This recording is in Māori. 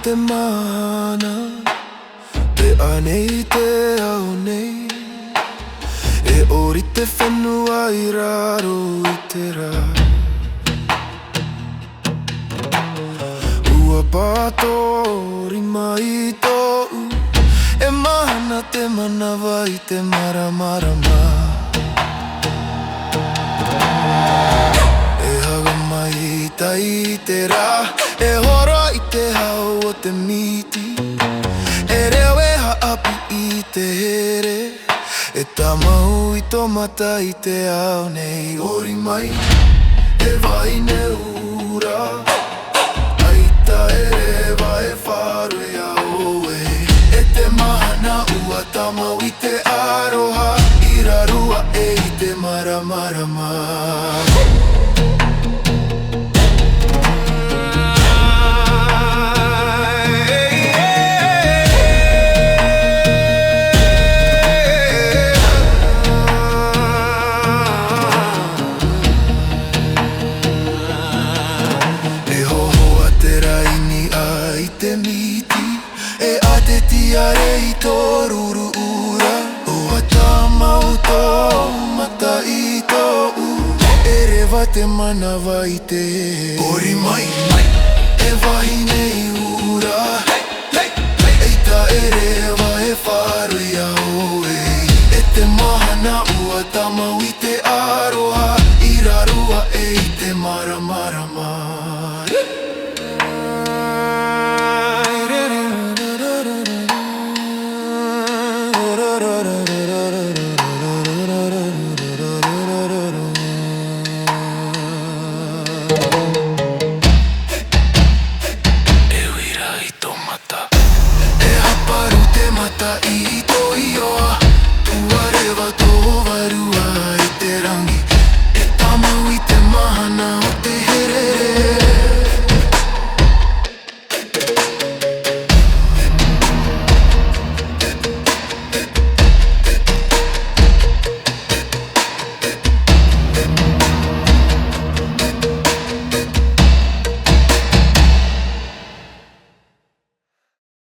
te mahana, te anei te au nei, e ori te whenua I raro I te rā. Ua pātori mai tōu, e mahana te manawa I te maramarama. E haga mai tai te rā, e hora I te hau o te miti, e reo e haapi I te here, e tāmau I tō mata I te ao nei. Ori mai, e waine ura, aita e rewa e wharu e aoe, e te mahana ua tāmau I te aroha, I rarua e I te maramarama. Te miti, e a te tiare I tō ruru ura, ua tāmau tō mata I tō u, e rewa te manawa I te here. Ori mai, e wahine I ura, eita e rewa e wharu I aoe, e te mahana ua tāmau I te aroha, I rarua e I te maramarama. E haparu te mata I